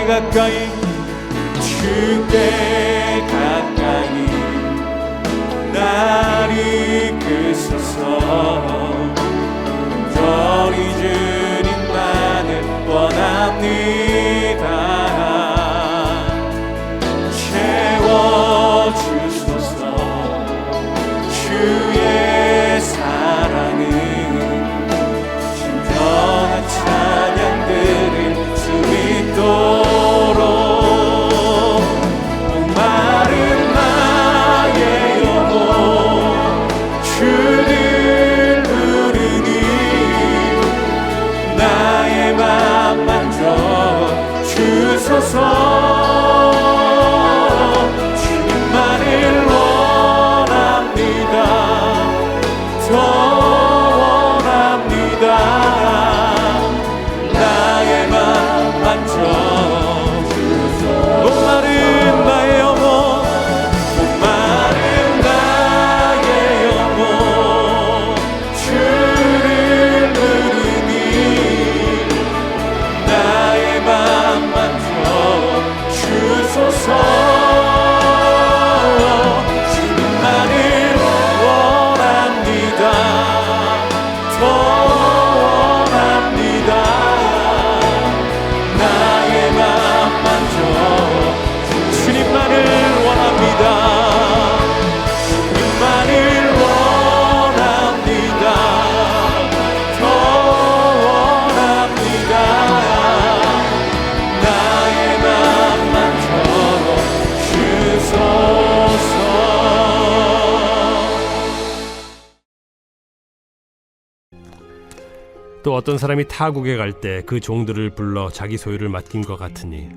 가까이 주께 가까이 날 이끄소서. 저리 주님만을 원합니다. 채워주소서. 주의 사랑은 진정한 찬양들을 숨이도록 목마른 나의 영혼 주를 부르니 나의 맘 만져 주소서. 주님만을 원합니다. 더 원합니다. 나의 맘 만져 주소서. 목마른 나의 영혼 목마른 나의 영혼 주를 부르니 나의 맘 만져 주소서. 주님만을 원합니다. 더 원합니다. 나의 맘 만져 주님만을 원합니다. 주님만을 원합니다. 더 원합니다. 나의 맘 만져 주소서. 또 어떤 사람이 타국에 갈 때 그 종들을 불러 자기 소유를 맡긴 것 같으니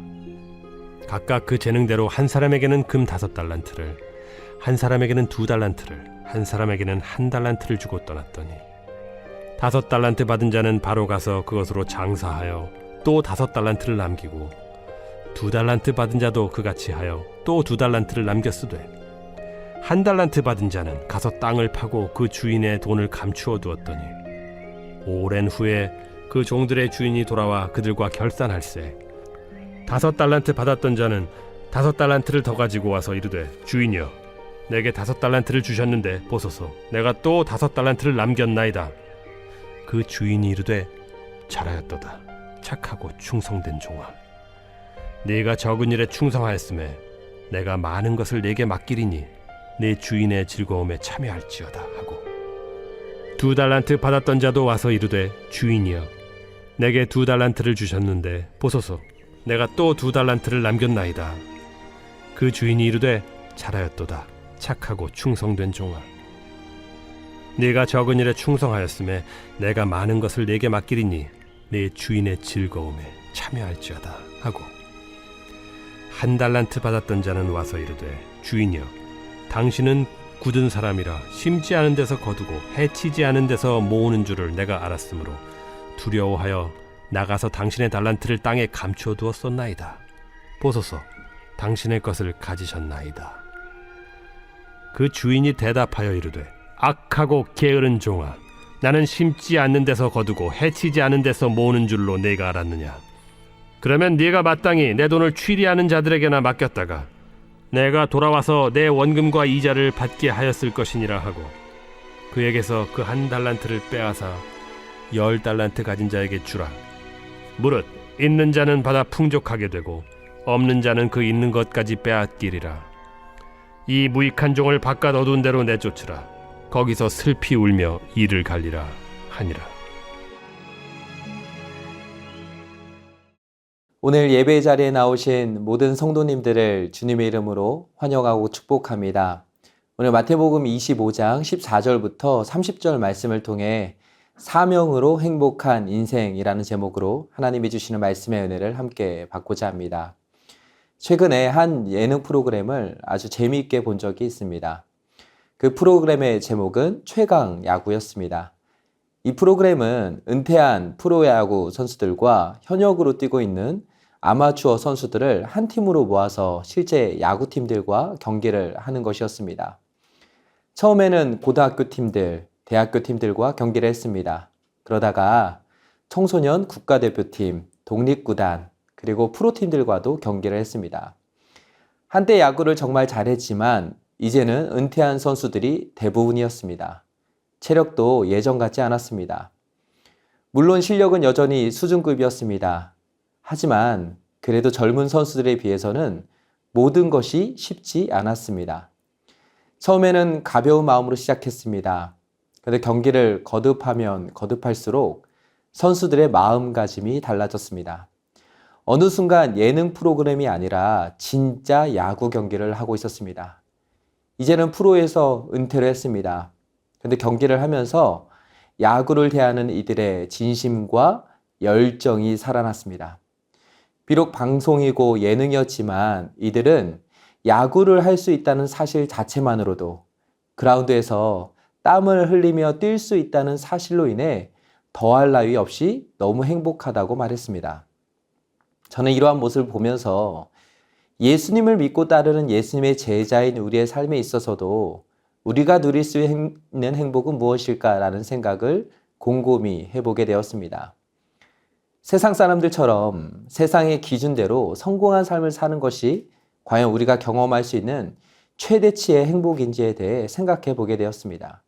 각각 그 재능대로 한 사람에게는 금 5달란트를, 한 사람에게는 2달란트를, 한 사람에게는 1달란트를 주고 떠났더니 5달란트 받은 자는 바로 가서 그것으로 장사하여 또 5달란트를 남기고 2달란트 받은 자도 그같이 하여 또 2달란트를 남겼으되 1달란트 받은 자는 가서 땅을 파고 그 주인의 돈을 감추어 두었더니 오랜 후에 그 종들의 주인이 돌아와 그들과 결산할세 5달란트 받았던 자는 5달란트를 더 가지고 와서 이르되 주인이여 내게 5달란트를 주셨는데 보소서 내가 또 5달란트를 남겼나이다. 그 주인이 이르되 잘하였도다 착하고 충성된 종아. 네가 적은 일에 충성하였음에 내가 많은 것을 네게 맡기리니 네 주인의 즐거움에 참여할지어다 하고 2달란트 받았던 자도 와서 이르되 주인이여 내게 2달란트를 주셨는데 보소서 내가 또 2달란트를 남겼나이다. 그 주인이 이르되 잘하였도다 착하고 충성된 종아. 네가 적은 일에 충성하였음에 내가 많은 것을 네게 맡기리니 네 주인의 즐거움에 참여할지어다 하고 1달란트 받았던 자는 와서 이르되 주인이여 당신은 굳은 사람이라 심지 않은 데서 거두고 해치지 않은 데서 모으는 줄을 내가 알았으므로 두려워하여 나가서 당신의 달란트를 땅에 감추어 두었었나이다. 보소서 당신의 것을 가지셨나이다. 그 주인이 대답하여 이르되 악하고 게으른 종아 나는 심지 않는 데서 거두고 해치지 않은 데서 모으는 줄로 네가 알았느냐. 그러면 네가 마땅히 내 돈을 취리하는 자들에게나 맡겼다가 내가 돌아와서 내 원금과 이자를 받게 하였을 것이니라 하고 그에게서 그 1달란트를 빼앗아 10달란트 가진 자에게 주라. 무릇 있는 자는 받아 풍족하게 되고 없는 자는 그 있는 것까지 빼앗기리라. 이 무익한 종을 바깥 어두운 데로 내쫓으라. 거기서 슬피 울며 이를 갈리라 하니라. 오늘 예배 자리에 나오신 모든 성도님들을 주님의 이름으로 환영하고 축복합니다. 오늘 마태복음 25장 14절부터 30절 말씀을 통해 사명으로 행복한 인생이라는 제목으로 하나님이 주시는 말씀의 은혜를 함께 받고자 합니다. 최근에 한 예능 프로그램을 아주 재미있게 본 적이 있습니다. 그 프로그램의 제목은 최강 야구였습니다. 이 프로그램은 은퇴한 프로야구 선수들과 현역으로 뛰고 있는 아마추어 선수들을 한 팀으로 모아서 실제 야구팀들과 경기를 하는 것이었습니다. 처음에는 고등학교 팀들, 대학교 팀들과 경기를 했습니다. 그러다가 청소년 국가대표팀, 독립구단, 그리고 프로팀들과도 경기를 했습니다. 한때 야구를 정말 잘했지만 이제는 은퇴한 선수들이 대부분이었습니다. 체력도 예전 같지 않았습니다. 물론 실력은 여전히 수준급이었습니다. 하지만 그래도 젊은 선수들에 비해서는 모든 것이 쉽지 않았습니다. 처음에는 가벼운 마음으로 시작했습니다. 그런데 경기를 거듭하면 거듭할수록 선수들의 마음가짐이 달라졌습니다. 어느 순간 예능 프로그램이 아니라 진짜 야구 경기를 하고 있었습니다. 이제는 프로에서 은퇴를 했습니다. 그런데 경기를 하면서 야구를 대하는 이들의 진심과 열정이 살아났습니다. 비록 방송이고 예능이었지만 이들은 야구를 할 수 있다는 사실 자체만으로도 그라운드에서 땀을 흘리며 뛸 수 있다는 사실로 인해 더할 나위 없이 너무 행복하다고 말했습니다. 저는 이러한 모습을 보면서 예수님을 믿고 따르는 예수님의 제자인 우리의 삶에 있어서도 우리가 누릴 수 있는 행복은 무엇일까라는 생각을 곰곰이 해보게 되었습니다. 세상 사람들처럼 세상의 기준대로 성공한 삶을 사는 것이 과연 우리가 경험할 수 있는 최대치의 행복인지에 대해 생각해 보게 되었습니다.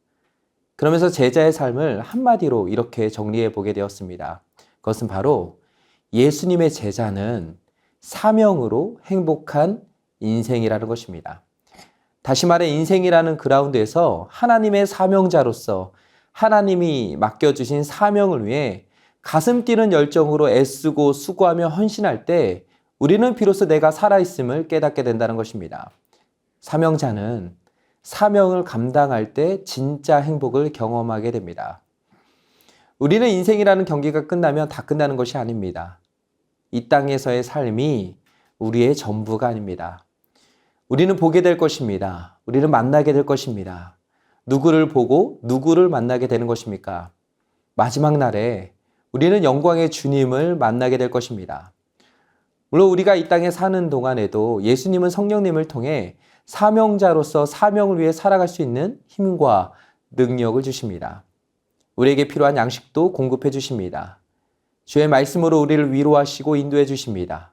그러면서 제자의 삶을 한마디로 이렇게 정리해 보게 되었습니다. 그것은 바로 예수님의 제자는 사명으로 행복한 인생이라는 것입니다. 다시 말해 인생이라는 그라운드에서 하나님의 사명자로서 하나님이 맡겨주신 사명을 위해 가슴 뛰는 열정으로 애쓰고 수고하며 헌신할 때 우리는 비로소 내가 살아있음을 깨닫게 된다는 것입니다. 사명자는 사명을 감당할 때 진짜 행복을 경험하게 됩니다. 우리는 인생이라는 경기가 끝나면 다 끝나는 것이 아닙니다. 이 땅에서의 삶이 우리의 전부가 아닙니다. 우리는 보게 될 것입니다. 우리는 만나게 될 것입니다. 누구를 보고 누구를 만나게 되는 것입니까? 마지막 날에 우리는 영광의 주님을 만나게 될 것입니다. 물론 우리가 이 땅에 사는 동안에도 예수님은 성령님을 통해 사명자로서 사명을 위해 살아갈 수 있는 힘과 능력을 주십니다. 우리에게 필요한 양식도 공급해 주십니다. 주의 말씀으로 우리를 위로하시고 인도해 주십니다.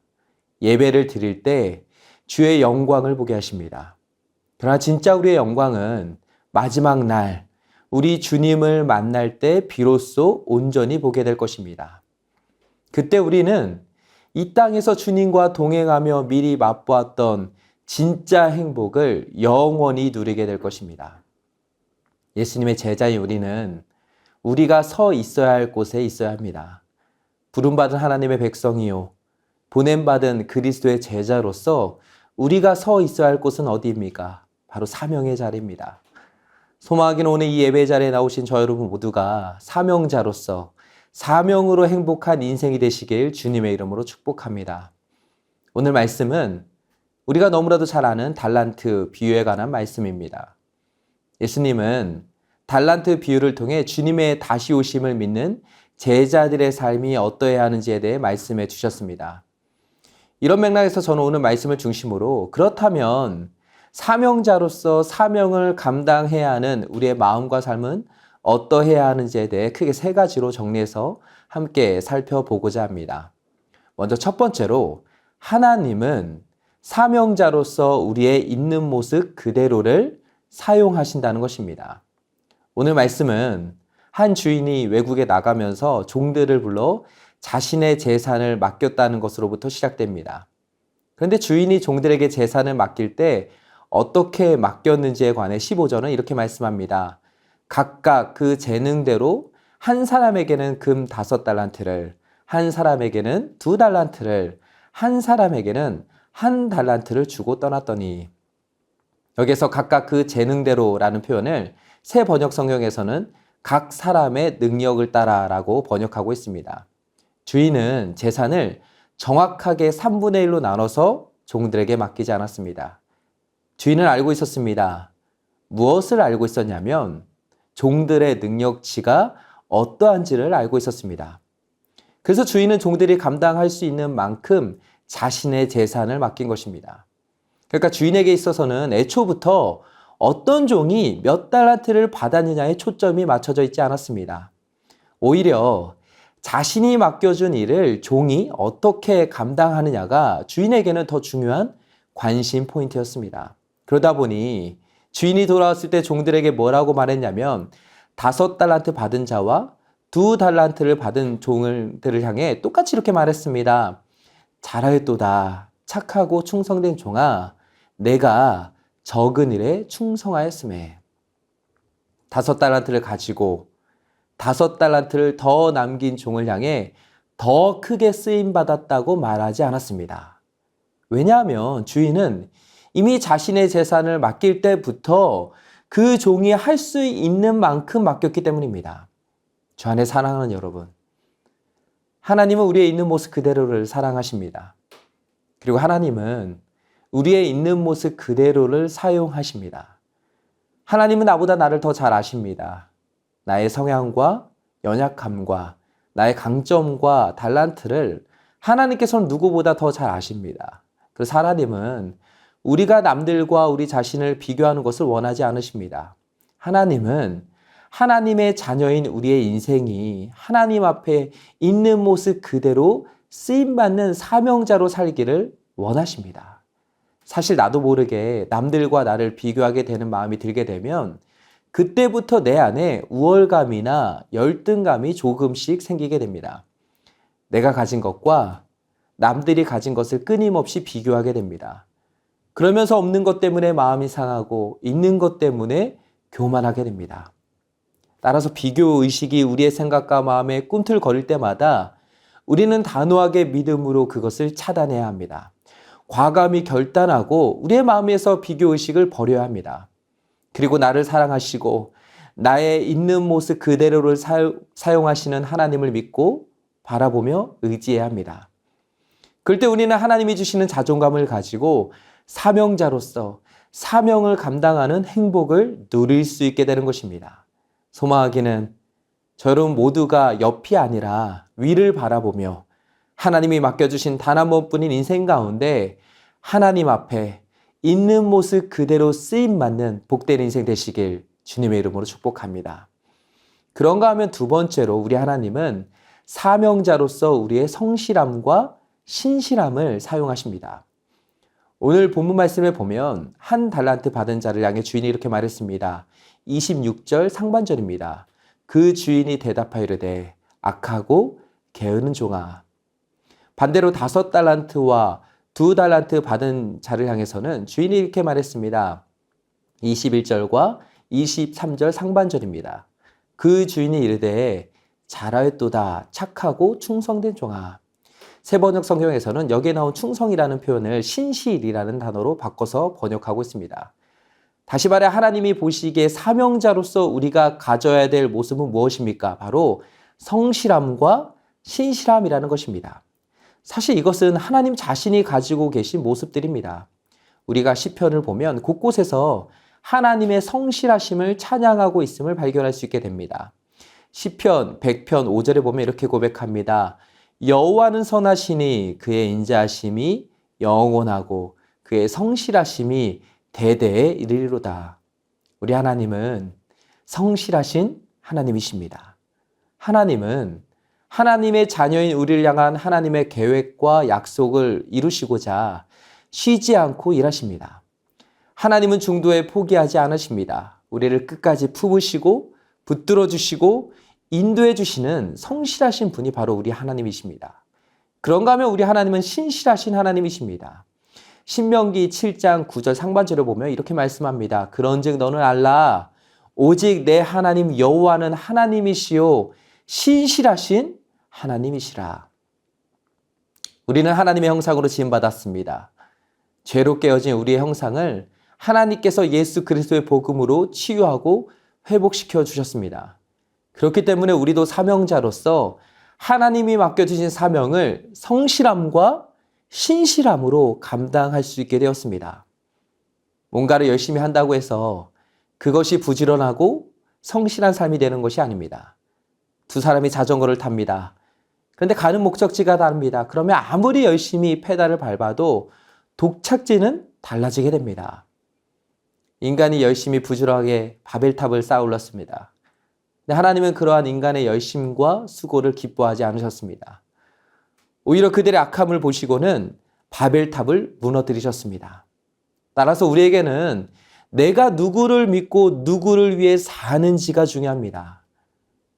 예배를 드릴 때 주의 영광을 보게 하십니다. 그러나 진짜 우리의 영광은 마지막 날 우리 주님을 만날 때 비로소 온전히 보게 될 것입니다. 그때 우리는 이 땅에서 주님과 동행하며 미리 맛보았던 진짜 행복을 영원히 누리게 될 것입니다. 예수님의 제자인 우리는 우리가 서 있어야 할 곳에 있어야 합니다. 부름받은 하나님의 백성이요 보냄받은 그리스도의 제자로서 우리가 서 있어야 할 곳은 어디입니까? 바로 사명의 자리입니다. 소망하기는 오늘 이 예배 자리에 나오신 저 여러분 모두가 사명자로서 사명으로 행복한 인생이 되시길 주님의 이름으로 축복합니다. 오늘 말씀은 우리가 너무나도 잘 아는 달란트 비유에 관한 말씀입니다. 예수님은 달란트 비유를 통해 주님의 다시 오심을 믿는 제자들의 삶이 어떠해야 하는지에 대해 말씀해 주셨습니다. 이런 맥락에서 저는 오늘 말씀을 중심으로 그렇다면 사명자로서 사명을 감당해야 하는 우리의 마음과 삶은 어떠해야 하는지에 대해 크게 세 가지로 정리해서 함께 살펴보고자 합니다. 먼저 첫 번째로 하나님은 사명자로서 우리의 있는 모습 그대로를 사용하신다는 것입니다. 오늘 말씀은 한 주인이 외국에 나가면서 종들을 불러 자신의 재산을 맡겼다는 것으로부터 시작됩니다. 그런데 주인이 종들에게 재산을 맡길 때 어떻게 맡겼는지에 관해 15절은 이렇게 말씀합니다. 각각 그 재능대로 한 사람에게는 금 5달란트를, 한 사람에게는 2달란트를, 한 사람에게는 1달란트를 주고 떠났더니, 여기서 각각 그 재능대로라는 표현을 새 번역 성경에서는 각 사람의 능력을 따라라고 번역하고 있습니다. 주인은 재산을 정확하게 3분의 1로 나눠서 종들에게 맡기지 않았습니다. 주인은 알고 있었습니다. 무엇을 알고 있었냐면 종들의 능력치가 어떠한지를 알고 있었습니다. 그래서 주인은 종들이 감당할 수 있는 만큼 자신의 재산을 맡긴 것입니다. 그러니까 주인에게 있어서는 애초부터 어떤 종이 몇 달란트를 받았느냐에 초점이 맞춰져 있지 않았습니다. 오히려 자신이 맡겨준 일을 종이 어떻게 감당하느냐가 주인에게는 더 중요한 관심 포인트였습니다. 그러다 보니 주인이 돌아왔을 때 종들에게 뭐라고 말했냐면 5달란트 받은 자와 2달란트를 받은 종들을 향해 똑같이 이렇게 말했습니다. 잘하였도다. 착하고 충성된 종아, 내가 적은 일에 충성하였음에. 5달란트를 가지고 5달란트를 더 남긴 종을 향해 더 크게 쓰임받았다고 말하지 않았습니다. 왜냐하면 주인은 이미 자신의 재산을 맡길 때부터 그 종이 할 수 있는 만큼 맡겼기 때문입니다. 주 안에 사랑하는 여러분, 하나님은 우리의 있는 모습 그대로를 사랑하십니다. 그리고 하나님은 우리의 있는 모습 그대로를 사용하십니다. 하나님은 나보다 나를 더 잘 아십니다. 나의 성향과 연약함과 나의 강점과 달란트를 하나님께서는 누구보다 더 잘 아십니다. 그래서 하나님은 우리가 남들과 우리 자신을 비교하는 것을 원하지 않으십니다. 하나님은 하나님의 자녀인 우리의 인생이 하나님 앞에 있는 모습 그대로 쓰임받는 사명자로 살기를 원하십니다. 사실 나도 모르게 남들과 나를 비교하게 되는 마음이 들게 되면 그때부터 내 안에 우월감이나 열등감이 조금씩 생기게 됩니다. 내가 가진 것과 남들이 가진 것을 끊임없이 비교하게 됩니다. 그러면서 없는 것 때문에 마음이 상하고 있는 것 때문에 교만하게 됩니다. 따라서 비교의식이 우리의 생각과 마음에 꿈틀거릴 때마다 우리는 단호하게 믿음으로 그것을 차단해야 합니다. 과감히 결단하고 우리의 마음에서 비교의식을 버려야 합니다. 그리고 나를 사랑하시고 나의 있는 모습 그대로를 사용하시는 하나님을 믿고 바라보며 의지해야 합니다. 그럴 때 우리는 하나님이 주시는 자존감을 가지고 사명자로서 사명을 감당하는 행복을 누릴 수 있게 되는 것입니다. 소망하기는 저 여러분 모두가 옆이 아니라 위를 바라보며 하나님이 맡겨주신 단 한 번뿐인 인생 가운데 하나님 앞에 있는 모습 그대로 쓰임받는 복된 인생 되시길 주님의 이름으로 축복합니다. 그런가 하면 두 번째로 우리 하나님은 사명자로서 우리의 성실함과 신실함을 사용하십니다. 오늘 본문 말씀을 보면 1달란트 받은 자를 향해 주인이 이렇게 말했습니다. 26절 상반절입니다. 그 주인이 대답하여 이르되 악하고 게으른 종아. 반대로 5달란트와 2달란트 받은 자를 향해서는 주인이 이렇게 말했습니다. 21절과 23절 상반절입니다. 그 주인이 이르되 잘하였도다. 착하고 충성된 종아. 새 번역 성경에서는 여기에 나온 충성이라는 표현을 신실이라는 단어로 바꿔서 번역하고 있습니다. 다시 말해 하나님이 보시기에 사명자로서 우리가 가져야 될 모습은 무엇입니까? 바로 성실함과 신실함이라는 것입니다. 사실 이것은 하나님 자신이 가지고 계신 모습들입니다. 우리가 시편을 보면 곳곳에서 하나님의 성실하심을 찬양하고 있음을 발견할 수 있게 됩니다. 시편 100편 5절에 보면 이렇게 고백합니다. 여호와는 선하시니 그의 인자하심이 영원하고 그의 성실하심이 대대에 이르리로다. 우리 하나님은 성실하신 하나님이십니다. 하나님은 하나님의 자녀인 우리를 향한 하나님의 계획과 약속을 이루시고자 쉬지 않고 일하십니다. 하나님은 중도에 포기하지 않으십니다. 우리를 끝까지 품으시고 붙들어 주시고 인도해 주시는 성실하신 분이 바로 우리 하나님이십니다. 그런가 하면 우리 하나님은 신실하신 하나님이십니다. 신명기 7장 9절 상반절을 보면 이렇게 말씀합니다. 그런즉 너는 알라 오직 내 하나님 여호와는 하나님이시요 신실하신 하나님이시라. 우리는 하나님의 형상으로 지음받았습니다. 죄로 깨어진 우리의 형상을 하나님께서 예수 그리스도의 복음으로 치유하고 회복시켜 주셨습니다. 그렇기 때문에 우리도 사명자로서 하나님이 맡겨주신 사명을 성실함과 신실함으로 감당할 수 있게 되었습니다. 뭔가를 열심히 한다고 해서 그것이 부지런하고 성실한 삶이 되는 것이 아닙니다. 두 사람이 자전거를 탑니다. 그런데 가는 목적지가 다릅니다. 그러면 아무리 열심히 페달을 밟아도 도착지는 달라지게 됩니다. 인간이 열심히 부지런하게 바벨탑을 쌓아 올렸습니다. 근데 하나님은 그러한 인간의 열심과 수고를 기뻐하지 않으셨습니다. 오히려 그들의 악함을 보시고는 바벨탑을 무너뜨리셨습니다. 따라서 우리에게는 내가 누구를 믿고 누구를 위해 사는지가 중요합니다.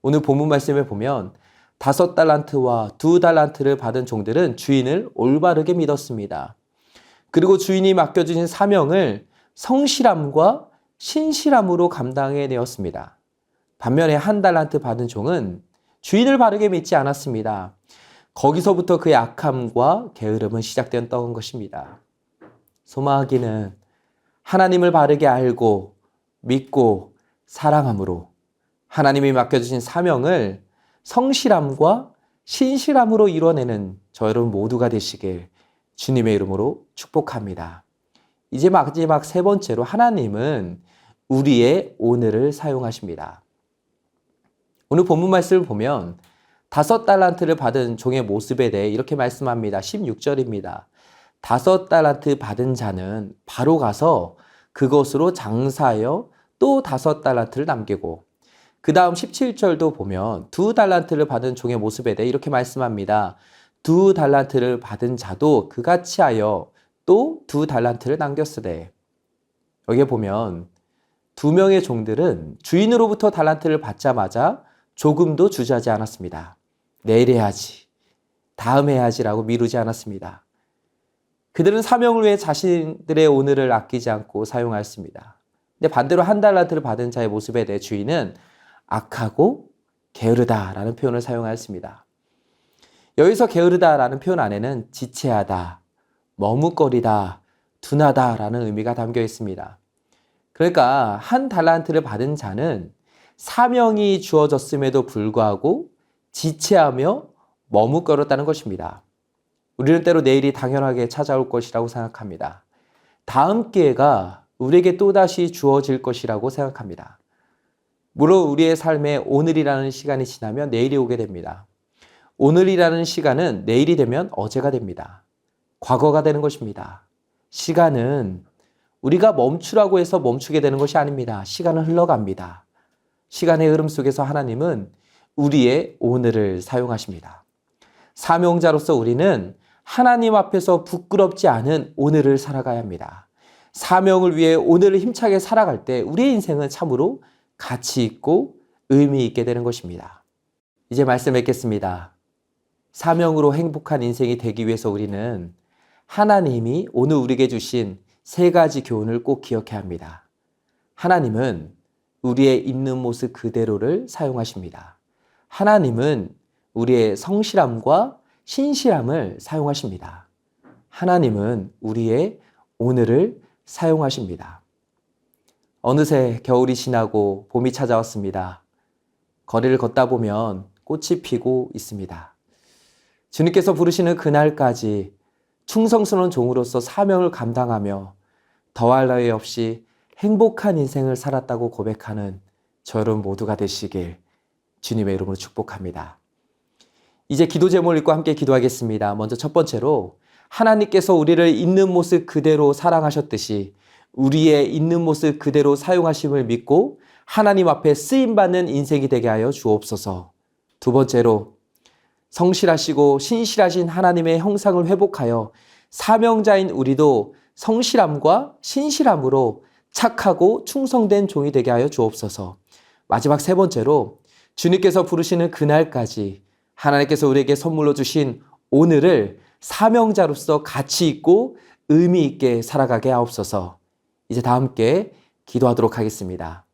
오늘 본문 말씀에 보면 5달란트와 2달란트를 받은 종들은 주인을 올바르게 믿었습니다. 그리고 주인이 맡겨주신 사명을 성실함과 신실함으로 감당해내었습니다. 반면에 1달란트 받은 종은 주인을 바르게 믿지 않았습니다. 거기서부터 그의 악함과 게으름은 시작되었던 것입니다. 소망하기는 하나님을 바르게 알고 믿고 사랑함으로 하나님이 맡겨주신 사명을 성실함과 신실함으로 이뤄내는 저 여러분 모두가 되시길 주님의 이름으로 축복합니다. 이제 마지막 3번째로 하나님은 우리의 오늘을 사용하십니다. 오늘 본문 말씀을 보면 5달란트를 받은 종의 모습에 대해 이렇게 말씀합니다. 16절입니다. 5달란트 받은 자는 바로 가서 그것으로 장사하여 또 5달란트를 남기고, 그 다음 17절도 보면 2달란트를 받은 종의 모습에 대해 이렇게 말씀합니다. 2달란트를 받은 자도 그같이 하여 또 2달란트를 남겼으되. 여기에 보면 2명의 종들은 주인으로부터 달란트를 받자마자 조금도 주저하지 않았습니다. 내일 해야지, 다음 해야지라고 미루지 않았습니다. 그들은 사명을 위해 자신들의 오늘을 아끼지 않고 사용하였습니다. 근데 반대로 1달란트를 받은 자의 모습에 대해 주인은 악하고 게으르다라는 표현을 사용하였습니다. 여기서 게으르다라는 표현 안에는 지체하다, 머뭇거리다, 둔하다라는 의미가 담겨 있습니다. 그러니까 1달란트를 받은 자는 사명이 주어졌음에도 불구하고 지체하며 머뭇거렸다는 것입니다. 우리는 때로 내일이 당연하게 찾아올 것이라고 생각합니다. 다음 기회가 우리에게 또다시 주어질 것이라고 생각합니다. 물론 우리의 삶에 오늘이라는 시간이 지나면 내일이 오게 됩니다. 오늘이라는 시간은 내일이 되면 어제가 됩니다. 과거가 되는 것입니다. 시간은 우리가 멈추라고 해서 멈추게 되는 것이 아닙니다. 시간은 흘러갑니다. 시간의 흐름 속에서 하나님은 우리의 오늘을 사용하십니다. 사명자로서 우리는 하나님 앞에서 부끄럽지 않은 오늘을 살아가야 합니다. 사명을 위해 오늘을 힘차게 살아갈 때 우리의 인생은 참으로 가치 있고 의미 있게 되는 것입니다. 이제 말씀 맺겠습니다. 사명으로 행복한 인생이 되기 위해서 우리는 하나님이 오늘 우리에게 주신 3가지 교훈을 꼭 기억해야 합니다. 하나님은 우리의 있는 모습 그대로를 사용하십니다. 하나님은 우리의 성실함과 신실함을 사용하십니다. 하나님은 우리의 오늘을 사용하십니다. 어느새 겨울이 지나고 봄이 찾아왔습니다. 거리를 걷다 보면 꽃이 피고 있습니다. 주님께서 부르시는 그날까지 충성스러운 종으로서 사명을 감당하며 더할 나위 없이 행복한 인생을 살았다고 고백하는 저 여러분 모두가 되시길 주님의 이름으로 축복합니다. 이제 기도 제목을 읽고 함께 기도하겠습니다. 먼저 첫 번째로 하나님께서 우리를 있는 모습 그대로 사랑하셨듯이 우리의 있는 모습 그대로 사용하심을 믿고 하나님 앞에 쓰임받는 인생이 되게 하여 주옵소서. 두 번째로 성실하시고 신실하신 하나님의 형상을 회복하여 사명자인 우리도 성실함과 신실함으로 착하고 충성된 종이 되게 하여 주옵소서. 마지막 3번째로 주님께서 부르시는 그날까지 하나님께서 우리에게 선물로 주신 오늘을 사명자로서 가치 있고 의미 있게 살아가게 하옵소서. 이제 다 함께 기도하도록 하겠습니다.